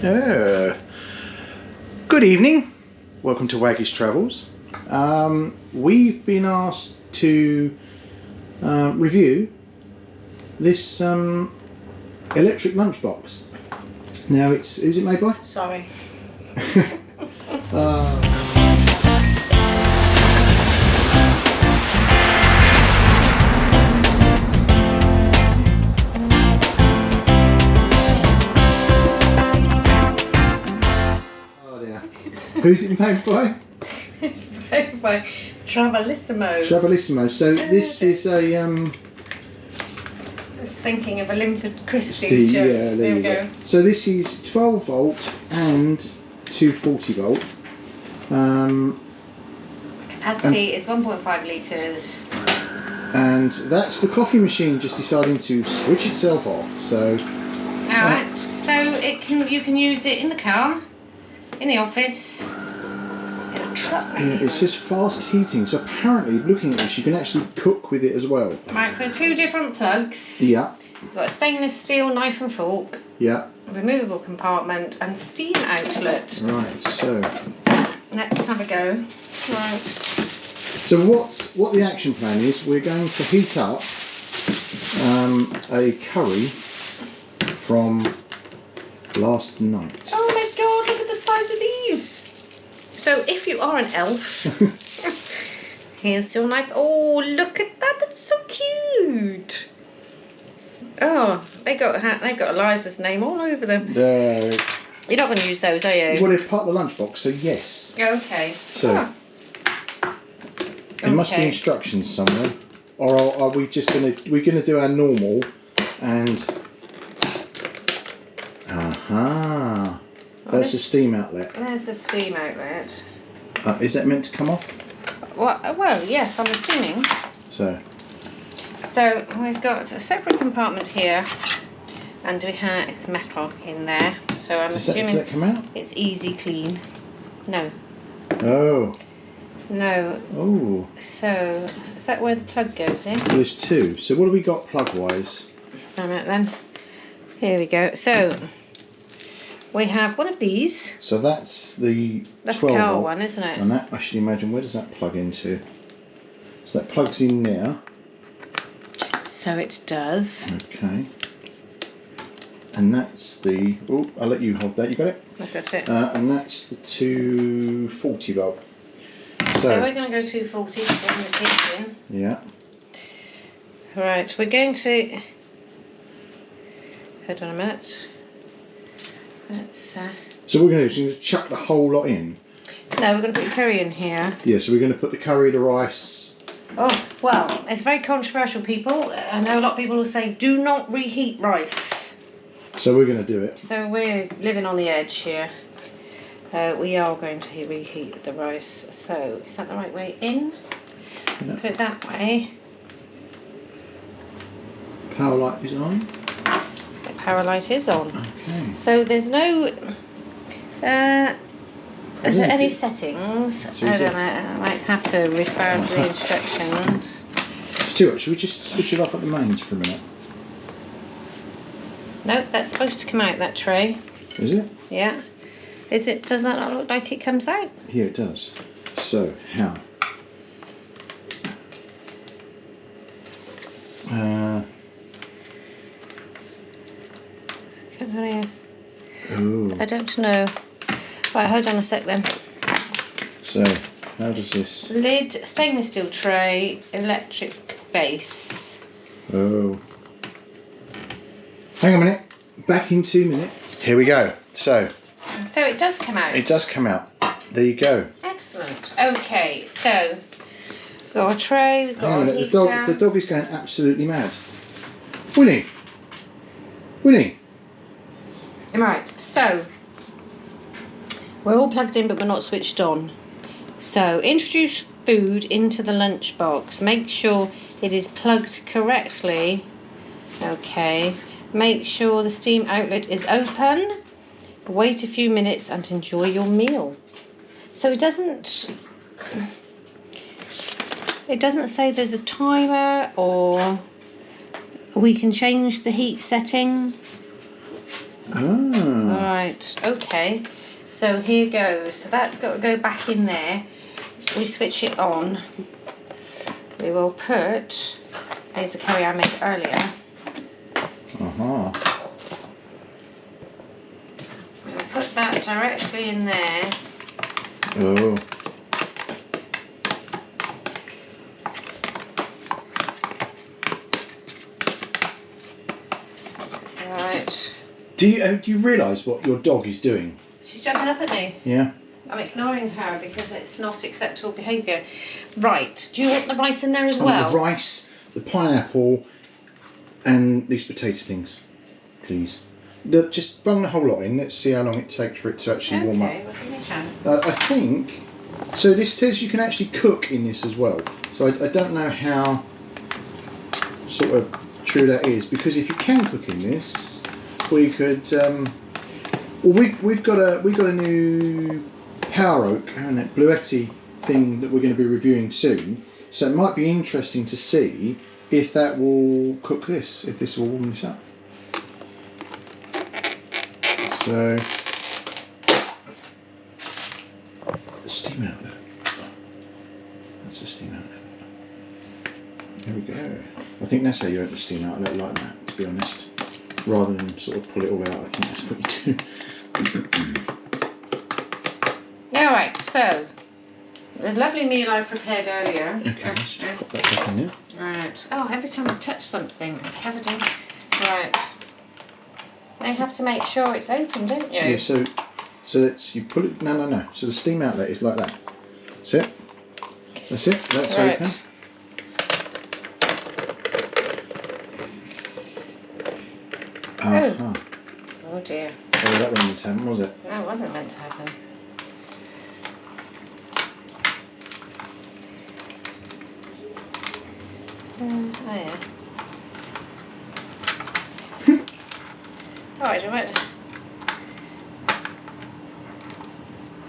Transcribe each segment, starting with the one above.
Good evening. Welcome to Waggies Travels. We've been asked to review this electric lunch box. Now, who's it made by? Sorry. Who's it made by? It's made by Travelisimo. Travelisimo. So this is a I was thinking of a Limpid Christie. yeah, there we go. So this is 12 volt and 240 volt. Capacity is 1.5 litres. And that's the coffee machine just deciding to switch itself off. So. Alright. So you can use it in the car, in the office, in a truck. Yeah, it says fast heating, so apparently looking at this you can actually cook with it as well. Right, so 2 different plugs. Yeah. You've got a stainless steel knife and fork. Yeah. Removable compartment and steam outlet. Right, so let's have a go. Right. So what the action plan is, we're going to heat up a curry from last night. Oh my god, look at the size of these! So if you are an elf, here's your knife. Oh, look at that, that's so cute! Oh, they got Eliza's name all over them. You're not going to use those, are you? Well, they're part of the lunchbox, so yes. Okay. So, there must be instructions somewhere. Or are we just going to, we're going to do our normal and... Aha! That's the steam outlet. There's the steam outlet. Is that meant to come off? Well, yes, I'm assuming. So We've got a separate compartment here, and it's metal in there. So I'm assuming. Does that come out? It's easy clean. No. Oh. No. Oh. So is that where the plug goes in? There's 2. So what have we got plug wise? A minute then. Here we go. So we have one of these. So that's the 12 the car volt one, isn't it? And that, I should imagine, where does that plug into? So that plugs in there. So it does. Okay. And that's the... Oh, I'll let you hold that. You got it? I've got it. And that's the 240 volt. So we're going to go 240 in the kitchen. Yeah. Right, we're going to... Hold on a minute. Let's... So what we're going to do is we're going to chuck the whole lot in. No, we're going to put the curry in here. Yeah, so we're going to put the curry, the rice... Oh, well, it's very controversial, people. I know a lot of people will say, do not reheat rice. So we're going to do it. So we're living on the edge here. We are going to reheat the rice. So, is that the right way in? Let's put it that way. Power light is on. The power light is on. Okay. So there's no... is there any settings? So I don't know. I might have to refer to the instructions. Stuart, should we just switch it off at the mains for a minute? Nope, that's supposed to come out, that tray. Is it? Yeah. Is it? Does that not look like it comes out? Yeah, it does. So, how? I don't know. Right, hold on a sec then. So, how does this... Lid, stainless steel tray, electric base. Oh. Hang on a minute. Back in 2 minutes. Here we go. So it does come out. It does come out. There you go. Excellent. Okay, so we've got a tray, we've got Hang on a a minute. heater. The dog is going absolutely mad. Winnie. Winnie. Right, so we're all plugged in but we're not switched on. So introduce food into the lunchbox. Make sure it is plugged correctly. Okay. Make sure the steam outlet is open. Wait a few minutes and enjoy your meal. So it doesn't say there's a timer, or we can change the heat setting. Ah. Right, okay. So here goes. So that's got to go back in there. We switch it on. We will put, here's the curry I made earlier. Uh-huh. We'll put that directly in there. Oh. Right. Do you realise what your dog is doing? She's jumping up at me. Yeah. I'm ignoring her because it's not acceptable behaviour. Right, do you want the rice in there as I well? want the rice, the pineapple, and these potato things, please. Just bung the whole lot in. Let's see how long it takes for it to actually warm up. Okay, well, give me a chance. I think, so this says you can actually cook in this as well. So I don't know how sort of true that is, because if you can cook in this, we could, well, we've got a new Power Oak and that Bluetti thing that we're going to be reviewing soon. So it might be interesting to see if that will cook this, if this will warm this up. So, the steam outlet. That's the steam outlet. There we go. I think that's how you open the steam outlet, like that, to be honest. Rather than sort of pull it all out, I think that's what you do. Alright, so, the lovely meal I prepared earlier. Okay, let's just pop that back in there. Right. Oh, every time I touch something, I'm covered in. Right. You have to make sure it's open, don't you? Yeah, so it's, you put it, no. So the steam outlet is like that. That's it. That's it, that's Right. open. Uh-huh. Oh dear. Oh, that wasn't meant to happen, was it? No, it wasn't meant to happen. Oh yeah. Alright, do it.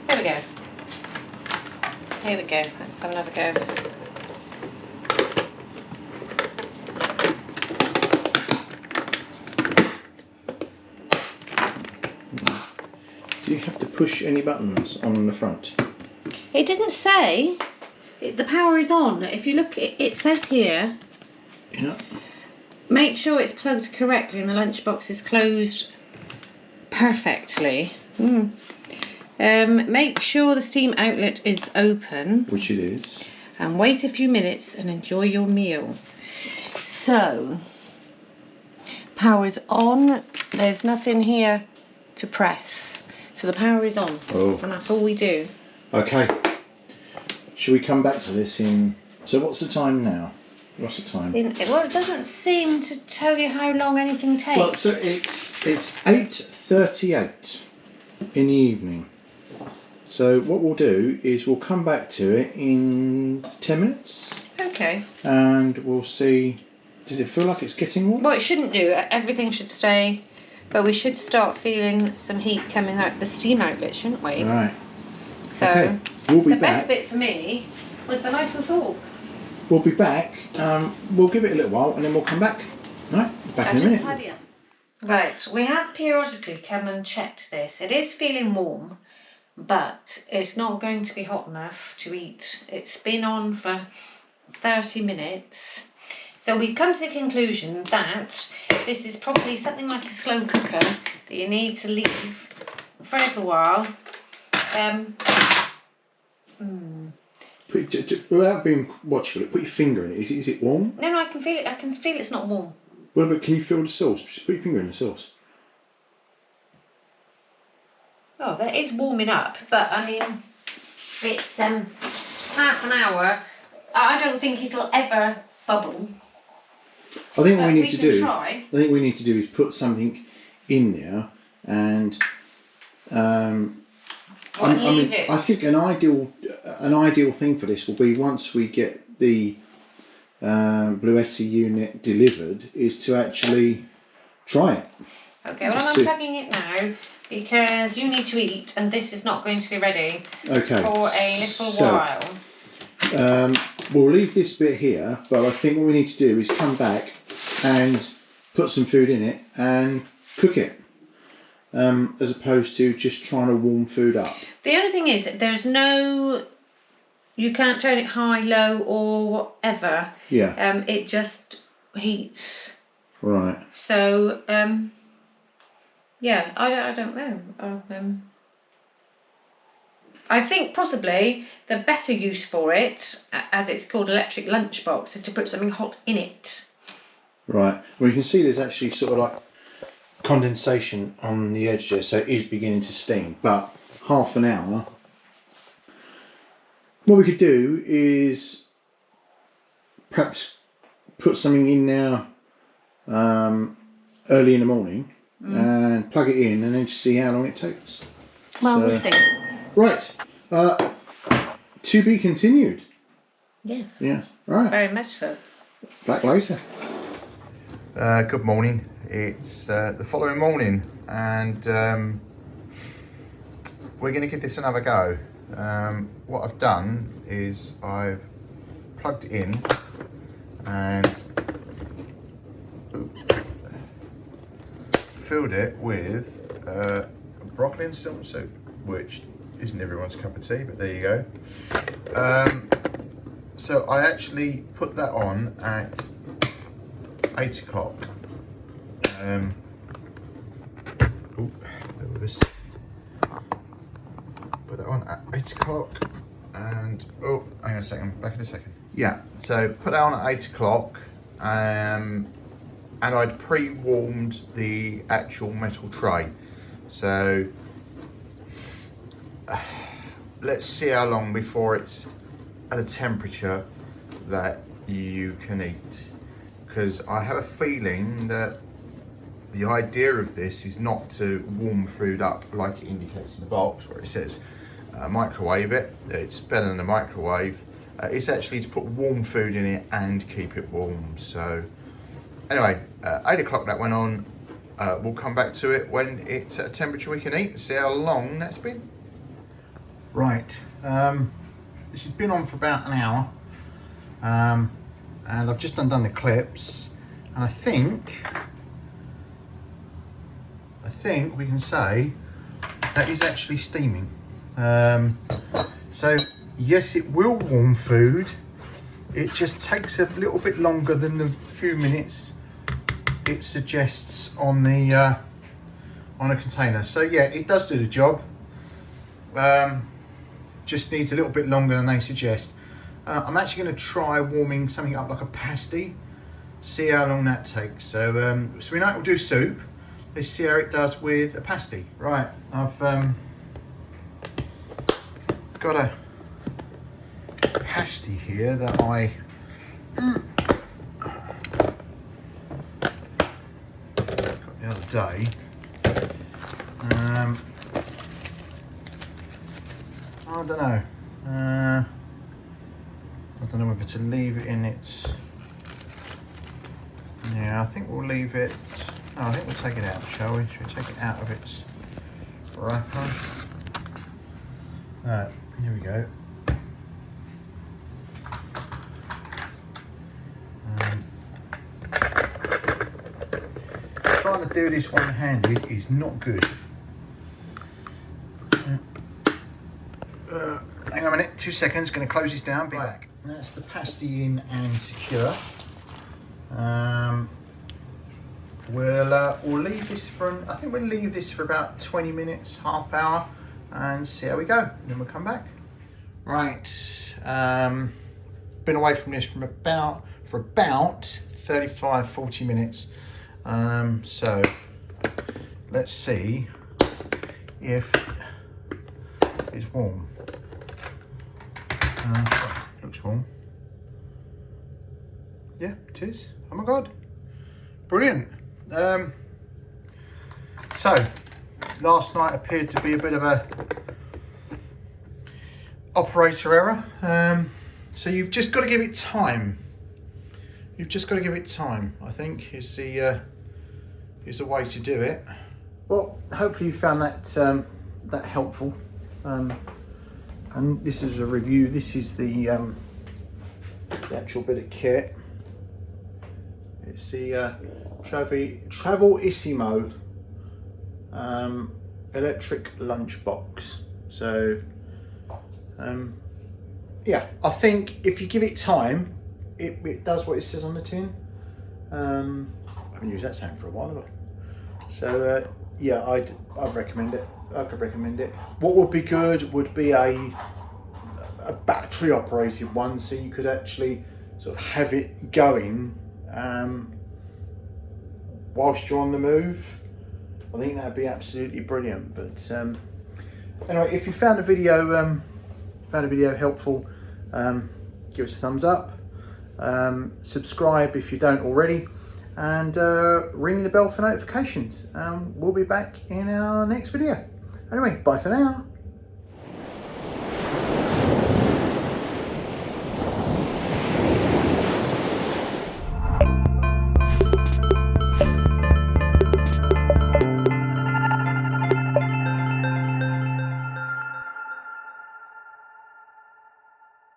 Here we go. Here we go. Let's have another go. Do you have to push any buttons on the front? It didn't say. The power is on. If you look, it says here. Yeah. Make sure it's plugged correctly and the lunchbox is closed perfectly. Make sure the steam outlet is open. Which it is. And wait a few minutes and enjoy your meal. So, power's on. There's nothing here to press. So the power is on. Oh. And that's all we do. Okay. Should we come back to this in... So what's the time now? What's the time? Well, it doesn't seem to tell you how long anything takes. Well, so it's 8:38 in the evening. So what we'll do is we'll come back to it in 10 minutes. Okay. And we'll see... Does it feel like it's getting warm? Well, it shouldn't do. Everything should stay. But we should start feeling some heat coming out the steam outlet, shouldn't we? Right. So, okay. We'll be the back. best bit for me was the knife and fork. We'll be back. We'll give it a little while and then we'll come back. Right, back in a minute. Tidy up. Right, we have periodically come and checked this. It is feeling warm, but it's not going to be hot enough to eat. It's been on for 30 minutes. So we've come to the conclusion that this is probably something like a slow cooker that you need to leave for a little while. Without being watchful, put your finger in it. Is it warm? No, I can feel it. I can feel it's not warm. Well, but can you feel the sauce? Just put your finger in the sauce. Oh, that is warming up, but I mean, it's half an hour. I don't think it'll ever bubble. I think what we need to do. Try. I think we need to do is put something in there, and I think an ideal thing for this will be once we get the Bluetti unit delivered, is to actually try it. Okay, well, I'm unplugging it now because you need to eat, and this is not going to be ready for a little while. We'll leave this bit here, but I think what we need to do is come back and put some food in it and cook it. as opposed to just trying to warm food up. The only thing is, you can't turn it high, low, or whatever. Yeah. It just heats. Right. So, yeah, I don't know. I think possibly the better use for it, as it's called electric lunchbox, is to put something hot in it. Right. Well, you can see there's actually sort of like condensation on the edge there, so it is beginning to steam. But half an hour. What we could do is perhaps put something in now early in the morning and plug it in, and then just see how long it takes. Well, we'll see. Right. To be continued. Yes. Yeah. Right. Very much so. Back later. Good morning. It's the following morning, and we're going to give this another go. What I've done is I've plugged it in and filled it with broccoli and stilton soup, which isn't everyone's cup of tea, but there you go. So I actually put that on at 8 o'clock. Put that on at 8 o'clock, and hang on a second, back in a second. Yeah, so put that on at 8 o'clock, and I'd pre-warmed the actual metal tray. So let's see how long before it's at a temperature that you can eat, because I have a feeling that the idea of this is not to warm food up like it indicates in the box where it says microwave it. It's better than a microwave. It's actually to put warm food in it and keep it warm. So anyway, 8 o'clock that went on. We'll come back to it when it's at a temperature we can eat. See how long that's been. Right, this has been on for about an hour, and I've just undone the clips, and I think we can say that is actually steaming. So yes, it will warm food. It just takes a little bit longer than the few minutes it suggests on the on a container. So yeah, it does do the job. Just needs a little bit longer than they suggest. I'm actually going to try warming something up like a pasty, see how long that takes. So so we know it will do soup. Let's see how it does with a pasty. Right, I've got a pasty here that I got the other day. I don't know. I don't know whether to leave it in its. Yeah, I think we'll leave it. Oh, I think we'll take it out, shall we? Should we take it out of its wrapper? Here we go. Trying to do this one-handed is not good. Hang on a minute, 2 seconds, going to close this down, be back. That's the pasty in and secure. We'll leave this for, I think we'll leave this for about 20 minutes, half hour, and see how we go. Then we'll come back. Right, been away from this for about 35-40 minutes. So let's see if it's warm. Looks warm. Yeah, it is. Oh my god, brilliant. So last night appeared to be a bit of a operator error. So you've just got to give it time. You've just got to give it time, I think, is the way to do it. Well, hopefully you found that that helpful. And this is a review. This is the actual bit of kit. It's the Travelisimo electric lunch box. So yeah, I think if you give it time, it does what it says on the tin. I haven't used that sound for a while, have I? So yeah, I'd recommend it. I could recommend it. What would be good would be a battery operated one, so you could actually sort of have it going whilst you're on the move. I think that'd be absolutely brilliant. But anyway, if you found the video helpful, give us a thumbs up, subscribe if you don't already, and ring the bell for notifications. We'll be back in our next video. Anyway, bye for now.